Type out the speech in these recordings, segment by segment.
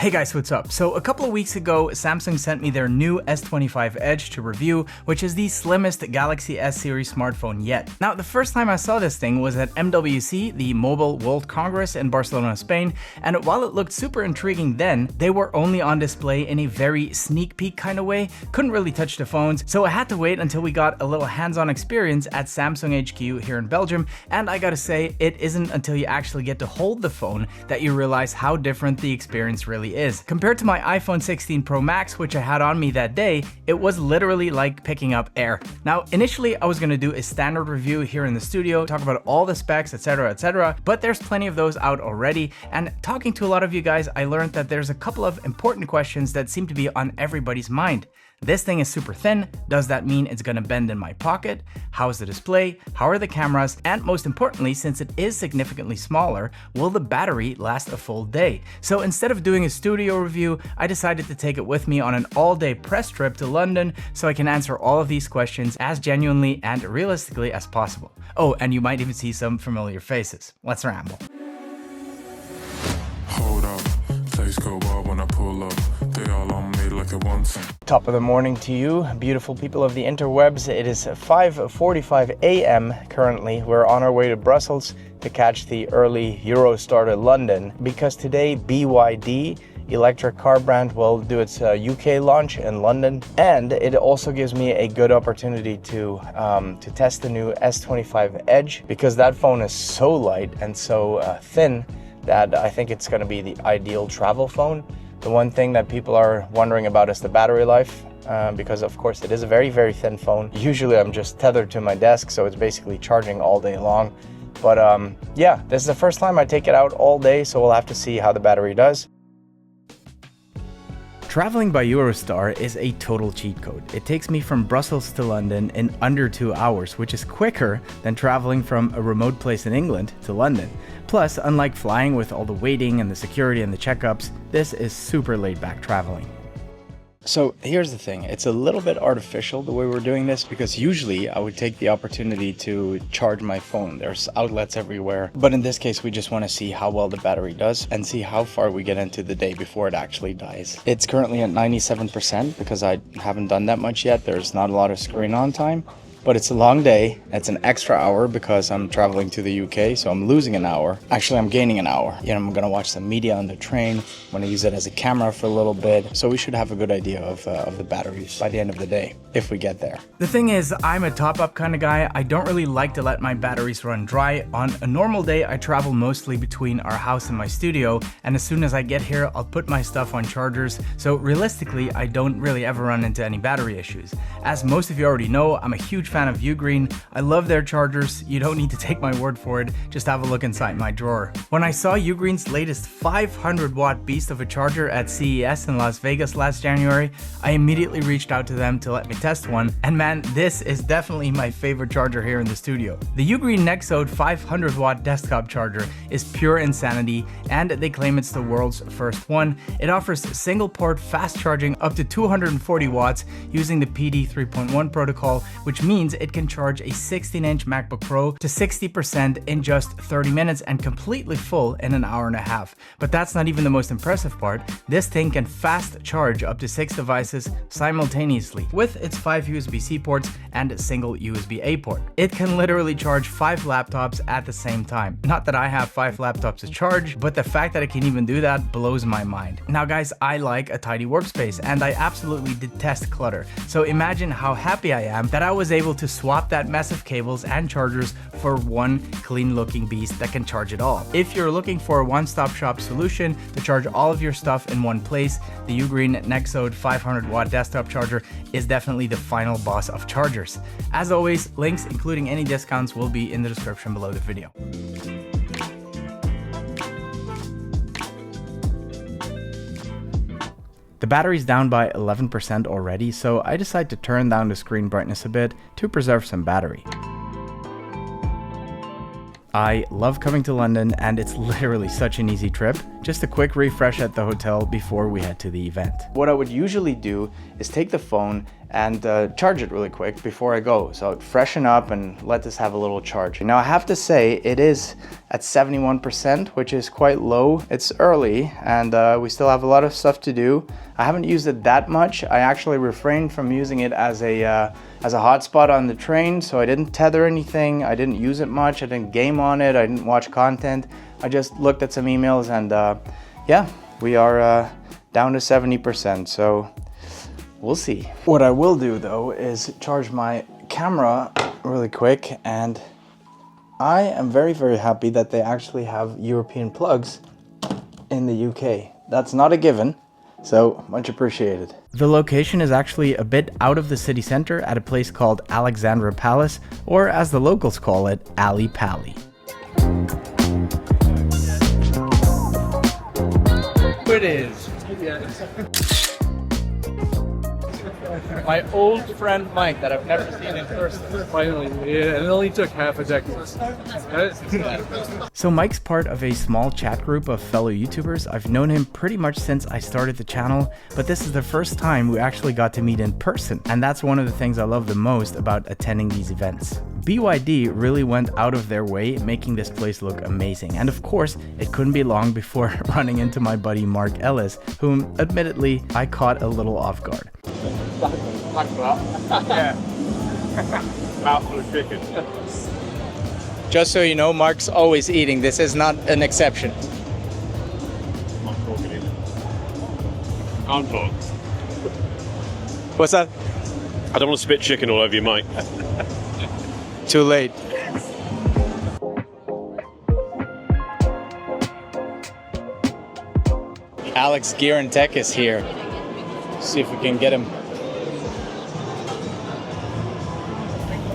Hey guys, what's up? So a couple of weeks ago, Samsung sent me their new S25 Edge to review, which is the slimmest Galaxy S series smartphone yet. Now, the first time I saw this thing was at MWC, the Mobile World Congress in Barcelona, Spain, and while it looked super intriguing then, they were only on display in a very sneak peek kind of way, couldn't really touch the phones, so I had to wait until we got a little hands-on experience at Samsung HQ here in Belgium, and I gotta say, it isn't until you actually get to hold the phone that you realize how different the experience really is. Compared to my iPhone 16 Pro Max, which I had on me that day, it was literally like picking up air. Now, initially I was gonna do a standard review here in the studio, talk about all the specs, etc, but there's plenty of those out already, and talking to a lot of you guys, I learned that there's a couple of important questions that seem to be on everybody's mind. This thing is super thin. Does that mean it's gonna bend in my pocket? How is the display? How are the cameras? And most importantly, since it is significantly smaller, will the battery last a full day? So instead of doing a studio review, I decided to take it with me on an all-day press trip to London so I can answer all of these questions as genuinely and realistically as possible. Oh, and you might even see some familiar faces. Let's ramble. Hold up, place go wild when I pull up. They all on me like it wants them. Top of the morning to you, beautiful people of the interwebs. It is 5:45 a.m. currently. We're on our way to Brussels to catch the early Eurostar to London because today BYD, electric car brand, will do its UK launch in London, and it also gives me a good opportunity to test the new S25 Edge because that phone is so light and so thin that I think it's going to be the ideal travel phone. The one thing that people are wondering about is the battery life, because of course it is a very, very thin phone. Usually I'm just tethered to my desk, so it's basically charging all day long. But yeah, this is the first time I take it out all day, so we'll have to see how the battery does. Traveling by Eurostar is a total cheat code. It takes me from Brussels to London in under 2 hours, which is quicker than traveling from a remote place in England to London. Plus, unlike flying with all the waiting and the security and the checkups, this is super laid-back traveling. So here's the thing, it's a little bit artificial the way we're doing this because usually I would take the opportunity to charge my phone. There's outlets everywhere, but in this case we just want to see how well the battery does and see how far we get into the day before it actually dies. It's currently at 97% because I haven't done that much yet. There's not a lot of screen on time. But it's a long day. It's an extra hour because I'm traveling to the UK, so I'm losing an hour. Actually, I'm gaining an hour. You know, I'm gonna watch some media on the train. I'm gonna use it as a camera for a little bit. So we should have a good idea of the batteries by the end of the day, if we get there. The thing is, I'm a top-up kind of guy. I don't really like to let my batteries run dry. On a normal day, I travel mostly between our house and my studio, and as soon as I get here, I'll put my stuff on chargers. So realistically, I don't really ever run into any battery issues. As most of you already know, I'm a huge fan of Ugreen. I love their chargers. You don't need to take my word for it. Just have a look inside my drawer. When I saw Ugreen's latest 500-watt beast of a charger at CES in Las Vegas last January, I immediately reached out to them to let me test one. And man, this is definitely my favorite charger here in the studio. The Ugreen Nexode 500-watt desktop charger is pure insanity, and they claim it's the world's first one. It offers single-port fast charging up to 240 watts using the PD 3.1 protocol, which means it can charge a 16-inch MacBook Pro to 60% in just 30 minutes and completely full in an hour and a half. But that's not even the most impressive part. This thing can fast charge up to 6 devices simultaneously with its 5 USB-C ports and a single USB-A port. It can literally charge 5 laptops at the same time. Not that I have 5 laptops to charge, but the fact that it can even do that blows my mind. Now guys, I like a tidy workspace and I absolutely detest clutter. So imagine how happy I am that I was able to swap that mess of cables and chargers for one clean looking beast that can charge it all. If you're looking for a one-stop shop solution to charge all of your stuff in one place, the Ugreen Nexode 500-watt desktop charger is definitely the final boss of chargers. As always, links including any discounts will be in the description below the video. The battery's down by 11% already, so I decided to turn down the screen brightness a bit to preserve some battery. I love coming to London and it's literally such an easy trip. just a quick refresh at the hotel before we head to the event. What I would usually do is take the phone and charge it really quick before I go. So I'd freshen up and let this have a little charge. Now I have to say it is at 71%, which is quite low. It's early and we still have a lot of stuff to do. I haven't used it that much. I actually refrained from using it as a hotspot on the train, so I didn't tether anything. I didn't use it much. I didn't game on it. I didn't watch content. I just looked at some emails and yeah, we are down to 70%. So we'll see. What I will do though is charge my camera really quick, and I am very, very happy that they actually have European plugs in the UK. That's not a given, so much appreciated. The location is actually a bit out of the city center at a place called Alexandra Palace, or as the locals call it, Ali Pali. It is. My old friend Mike that I've never seen in person. Finally, yeah, it only took half a decade. So Mike's part of a small chat group of fellow YouTubers. I've known him pretty much since I started the channel, but this is the first time we actually got to meet in person. And that's one of the things I love the most about attending these events. BYD really went out of their way making this place look amazing. And of course, it couldn't be long before running into my buddy Mark Ellis, whom admittedly I caught a little off guard. Yeah. Mouthful of chicken. Just so you know, Mark's always eating. This is not an exception. Can't talk. What's that? I don't want to spit chicken all over you, Mike. Too late. Alex Gear and Tech is here. See if we can get him.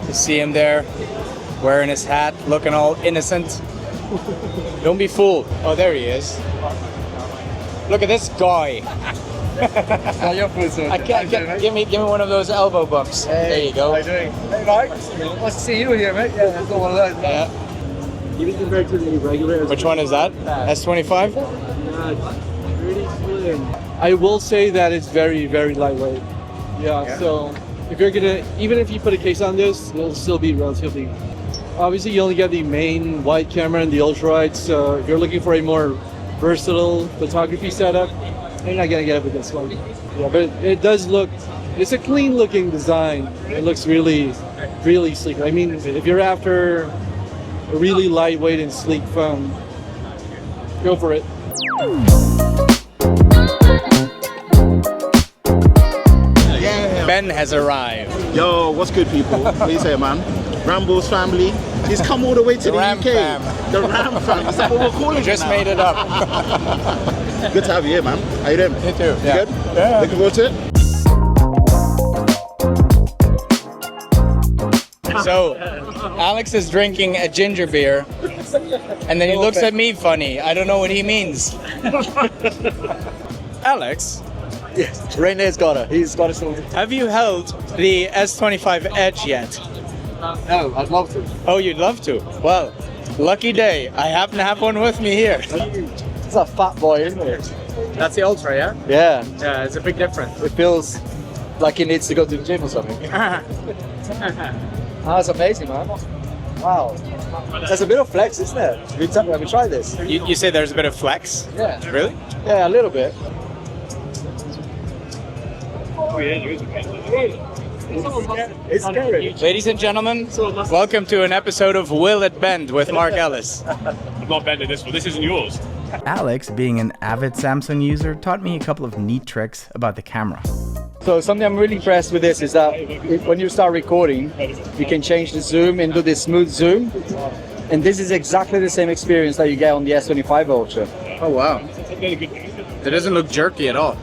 You see him there, wearing his hat, looking all innocent. Don't be fooled. Oh, there he is. Look at this guy. I can't give me one of those elbow bumps. Hey, there you go. How you doing? Hey, Mike. Nice to see you here, mate. Yeah, I've got one of those. Yeah. Even compared to the regular. Which one is that? S25? Really slim. I will say that it's very, very lightweight. Yeah. So if you're gonna, even if you put a case on this, it'll still be relatively. Obviously, you only get the main wide camera and the ultra-wide. So if you're looking for a more versatile photography setup, you're not gonna get it with this one. Yeah, but it does look. It's a clean-looking design. It looks really, really sleek. I mean, if you're after a really lightweight and sleek phone, go for it. Ben has arrived. Yo, what's good, people? Please say, man. Rambles family. He's come all the way to the Ram UK. fam. The Ram fam. Is that what we're calling it Just now? made it up. Good to have you here, man. How you doing? You too. You good? Yeah. Looking forward to it? So, Alex is drinking a ginger beer, and then he looks at me funny. I don't know what he means. Alex, Yes, Rene's got it. He's got it sorted. have you held the S25 Edge yet? No, I'd love to. Oh, you'd love to? Well, lucky day. I happen to have one with me here. It's a fat boy, isn't it? That's the Ultra, yeah? Yeah. Yeah, it's a big difference. It feels like he needs to go to the gym or something. That's amazing, man. Wow. There's a bit of flex, isn't there? Have you tried this? You say there's a bit of flex? Yeah. Really? Yeah, a little bit. It's scary. Ladies and gentlemen, welcome to an episode of Will It Bend with Mark Ellis. I'm not bending this one. This isn't yours. Alex, being an avid Samsung user, taught me a couple of neat tricks about the camera. So something I'm really impressed with this is that when you start recording, you can change the zoom and do this smooth zoom. And this is exactly the same experience that you get on the S25 Ultra. Oh wow. It doesn't look jerky at all.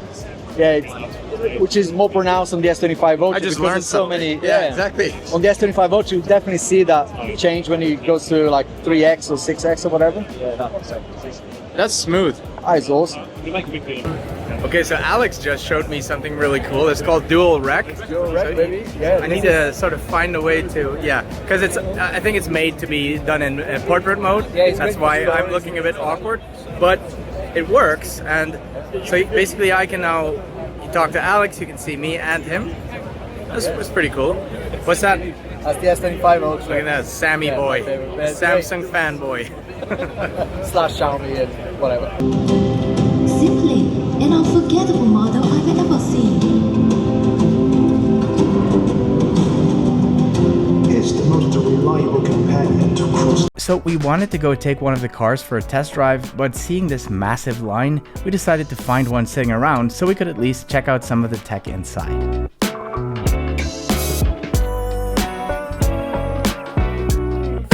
Yeah, which is more pronounced on the S25 Ultra. I just because learned there's so many. Yeah, exactly. On the S25 Ultra, you definitely see that change when it goes to like 3x or 6x or whatever. That's smooth. Ah, it's awesome. Okay, so Alex just showed me something really cool. It's called Dual Rec. Dual Rec, baby. Yeah. I need to sort of find a way to, because it's. I think it's made to be done in portrait mode. Yeah, it's that's made why for I'm looking a bit awkward. But it works, and so basically I can now talk to Alex, you can see me and him. That's pretty cool. What's that? That's the S25 Ultra. Look at that, Sammy boy, Samsung fanboy. Slash Xiaomi and whatever. Simply an unforgettable model I've ever seen. It's the most reliable companion to cross. So we wanted to go take one of the cars for a test drive, but seeing this massive line, we decided to find one sitting around so we could at least check out some of the tech inside.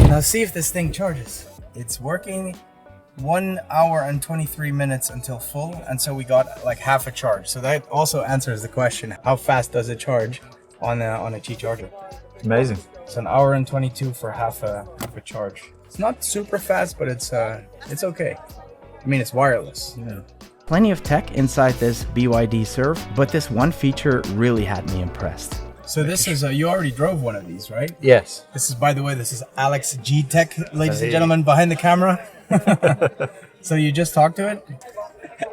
Now see if this thing charges. It's working 1 hour and 23 minutes until full, and so we got like half a charge. So that also answers the question, how fast does it charge on a Qi charger? Amazing. It's an hour and 22 for half a charge. It's not super fast, but it's okay. I mean, it's wireless. Yeah. Plenty of tech inside this BYD Serve, but this one feature really had me impressed. So this is, you already drove one of these, right? Yes. This is, by the way, this is Alex G Tech, ladies and gentlemen, behind the camera. So you just talked to it?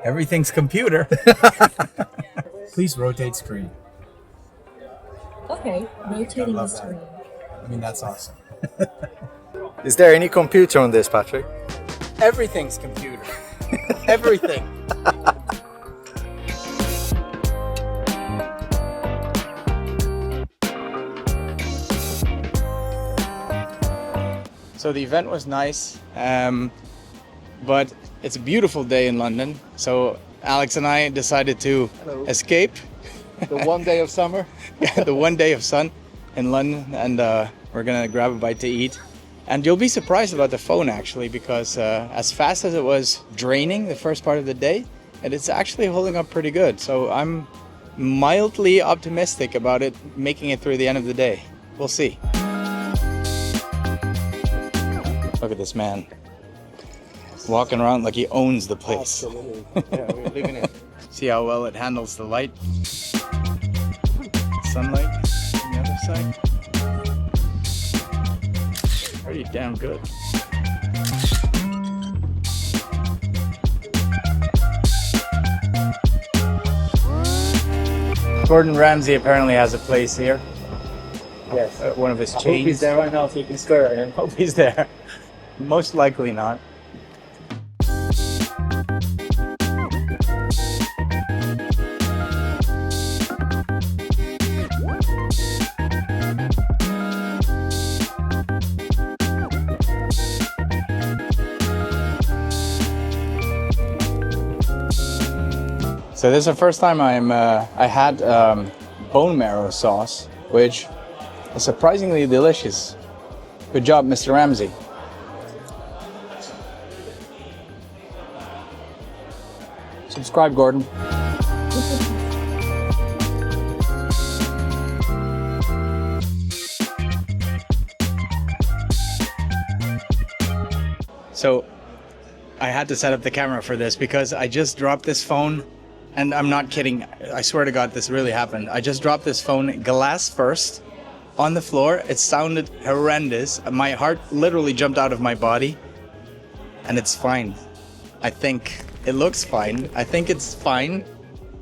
Everything's computer. Please rotate screen. Okay, rotating the screen. I mean, that's awesome. Is there any computer on this, Patrick? Everything's computer. Everything. So the event was nice, but it's a beautiful day in London. So Alex and I decided to escape. The one day of summer? Yeah, the one day of sun in London, and we're gonna grab a bite to eat. And you'll be surprised about the phone actually, because as fast as it was draining the first part of the day, and it's actually holding up pretty good. So I'm mildly optimistic about it making it through the end of the day. We'll see. Look at this man walking around like he owns the place. Absolutely. Yeah, we're living it. See how well it handles the light? Sunlight on the other side. Pretty damn good. Gordon Ramsay apparently has a place here. Yes. One of his I chains. hope he's there right now so you can swear at him. Hope he's there. Most likely not. So this is the first time I had bone marrow sauce, which is surprisingly delicious. Good job, Mr. Ramsay. Subscribe, Gordon. So I had to set up the camera for this because I just dropped this phone, and I'm not kidding. I swear to God, this really happened. I just dropped this phone glass first on the floor. It sounded horrendous. My heart literally jumped out of my body, and it's fine. I think it looks fine. I think it's fine,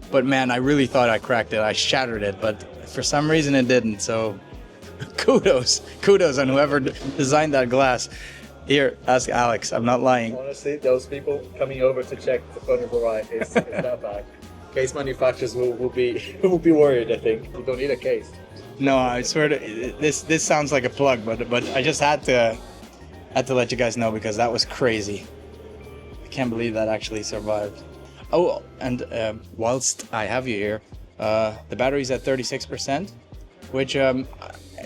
but man, I really thought I cracked it. I shattered it, but for some reason it didn't. So kudos on whoever designed that glass. Here, ask Alex. I'm not lying. Honestly, those people coming over to check the phone is alright. It's that bad. Case manufacturers will be worried. I think you don't need a case. No, I swear to this sounds like a plug, but I just had to let you guys know because that was crazy. I can't believe that actually survived. Oh, and whilst I have you here, the battery's at 36%, which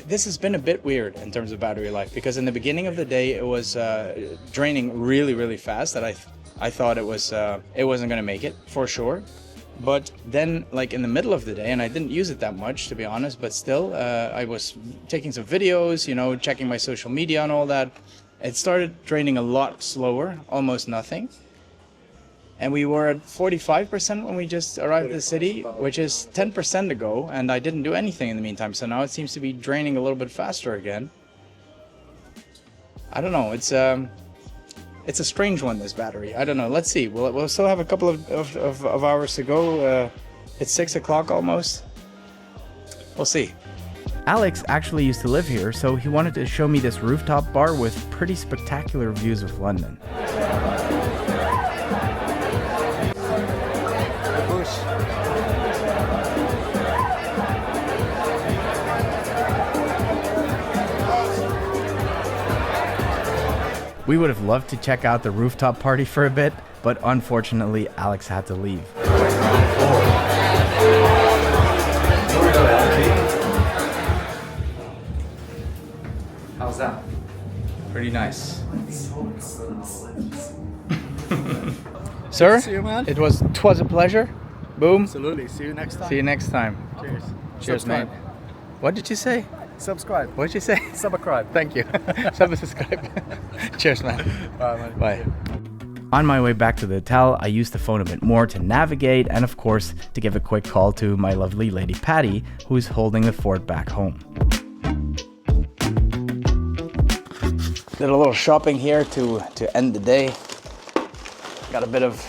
this has been a bit weird in terms of battery life, because in the beginning of the day it was draining really fast, that I thought it wasn't going to make it for sure. But then, like in the middle of the day, and I didn't use it that much to be honest, but still I was taking some videos, you know, checking my social media and all that. It started draining a lot slower, almost nothing. And we were at 45% when we just arrived at the city, which is 10% ago, and I didn't do anything in the meantime. So now it seems to be draining a little bit faster again. I don't know. It's It's a strange one, this battery. I don't know. Let's see. We'll still have a couple of hours to go. It's 6 o'clock almost. We'll see. Alex actually used to live here, so he wanted to show me this rooftop bar with pretty spectacular views of London. We would have loved to check out the rooftop party for a bit, but unfortunately Alex had to leave. How's that? Pretty nice. Sir, See you, man. Twas a pleasure. Boom. Absolutely. See you next time. See you next time. Cheers. Cheers, mate. What did you say? Subscribe. What did you say? Subscribe. Thank you. Subscribe. Cheers, man. Bye, man. Bye. On my way back to the hotel, I used the phone a bit more to navigate and, of course, to give a quick call to my lovely lady Patty, who's holding the fort back home. Did a little shopping here to end the day. Got a bit of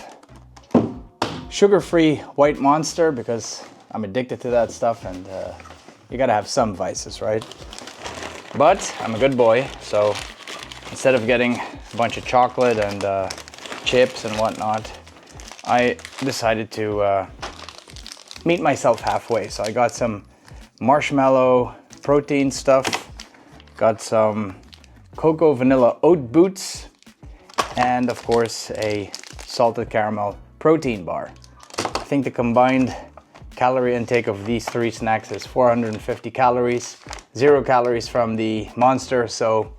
sugar-free white Monster because I'm addicted to that stuff, and you gotta have some vices, right? But I'm a good boy, so instead of getting a bunch of chocolate and chips and whatnot, I decided to meet myself halfway. So I got some marshmallow protein stuff, got some cocoa vanilla oat boots, and of course a salted caramel protein bar. I think the combined calorie intake of these three snacks is 450 calories, 0 calories from the Monster, so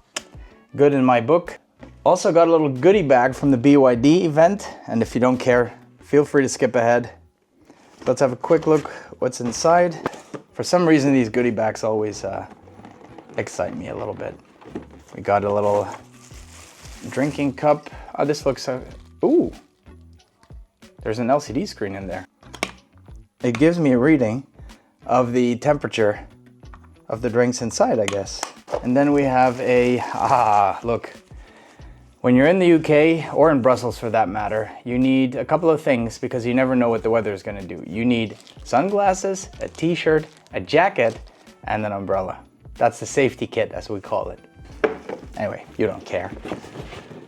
good in my book. Also got a little goodie bag from the BYD event, and if you don't care, feel free to skip ahead. Let's have a quick look what's inside. For some reason, these goodie bags always excite me a little bit. We got a little drinking cup. Oh, this looks, ooh, there's an LCD screen in there. It gives me a reading of the temperature of the drinks inside, I guess. And then we have look. When you're in the UK, or in Brussels for that matter, you need a couple of things because you never know what the weather is gonna do. You need sunglasses, a t-shirt, a jacket, and an umbrella. That's the safety kit, as we call it. Anyway, you don't care.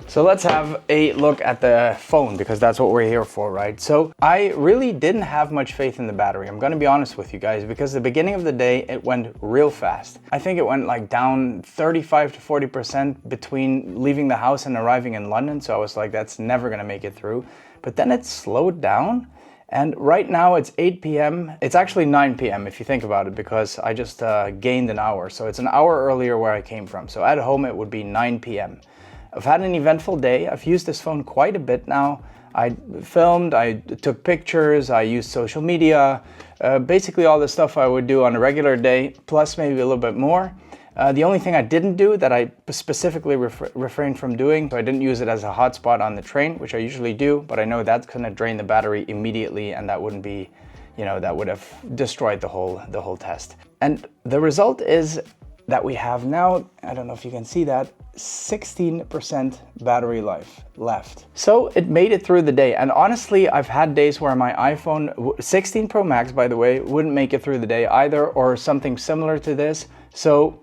So let's have a look at the phone, because that's what we're here for, right? So I really didn't have much faith in the battery. I'm gonna be honest with you guys, because the beginning of the day, it went real fast. I think it went like down 35 to 40% between leaving the house and arriving in London. So I was like, that's never gonna make it through. But then it slowed down. And right now it's 8 p.m. It's actually 9 p.m. if you think about it, because I just gained an hour. So it's an hour earlier where I came from. So at home, it would be 9 p.m. I've had an eventful day. I've used this phone quite a bit now. I filmed, I took pictures, I used social media, basically all the stuff I would do on a regular day, plus maybe a little bit more. The only thing I didn't do that I specifically refrained from doing, so I didn't use it as a hotspot on the train, which I usually do, but I know that's gonna drain the battery immediately, and that wouldn't be, you know, that would have destroyed the whole test. And the result is that we have now, I don't know if you can see that, 16% battery life left. So it made it through the day. And honestly, I've had days where my iPhone 16 Pro Max, by the way, wouldn't make it through the day either, or something similar to this. So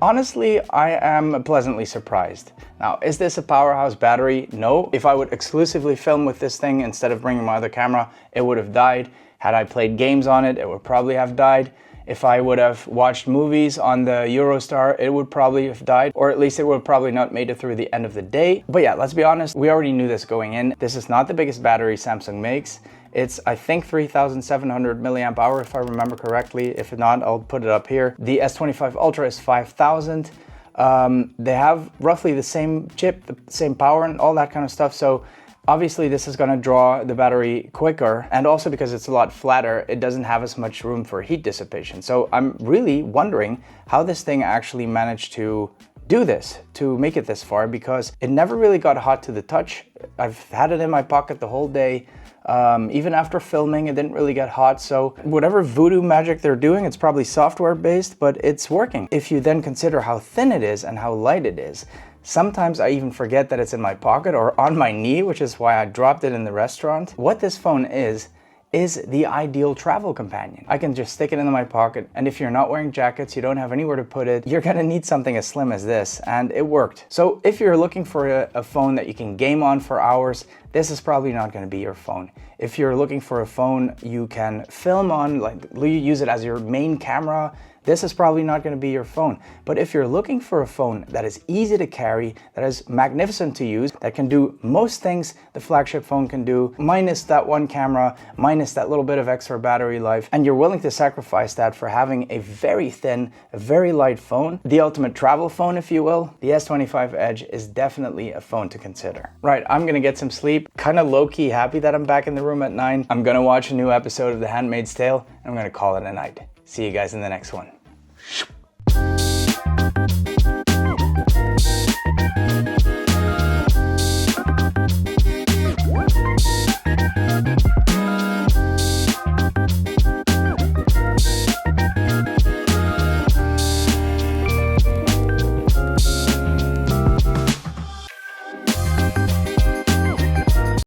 honestly, I am pleasantly surprised. Now, is this a powerhouse battery? No. If I would exclusively film with this thing instead of bringing my other camera, it would have died. Had I played games on it, it would probably have died. If I would have watched movies on the Eurostar, it would probably have died, or at least it would have probably not made it through the end of the day. But yeah, let's be honest, we already knew this going in. This is not the biggest battery Samsung makes. It's, I think, 3,700 milliamp hour, if I remember correctly. If not, I'll put it up here. The S25 Ultra is 5,000. They have roughly the same chip, the same power and all that kind of stuff. So obviously this is gonna draw the battery quicker, and also because it's a lot flatter, it doesn't have as much room for heat dissipation. So I'm really wondering how this thing actually managed to do this, to make it this far, because it never really got hot to the touch. I've had it in my pocket the whole day. Even after filming, it didn't really get hot. So whatever voodoo magic they're doing, it's probably software based, but it's working. If you then consider how thin it is and how light it is, Sometimes I even forget that it's in my pocket or on my knee, which is why I dropped it in the restaurant. What this phone is the ideal travel companion. I can just stick it into my pocket, and if you're not wearing jackets, you don't have anywhere to put it, you're gonna need something as slim as this, and it worked. So if you're looking for a phone that you can game on for hours, this is probably not gonna be your phone. If you're looking for a phone you can film on, like use it as your main camera, this is probably not going to be your phone. But if you're looking for a phone that is easy to carry, that is magnificent to use, that can do most things the flagship phone can do, minus that one camera, minus that little bit of extra battery life, and you're willing to sacrifice that for having a very thin, a very light phone, the ultimate travel phone, if you will, the S25 Edge is definitely a phone to consider. Right, I'm going to get some sleep. Kind of low-key happy that I'm back in the room at 9. I'm going to watch a new episode of The Handmaid's Tale, and I'm going to call it a night. See you guys in the next one.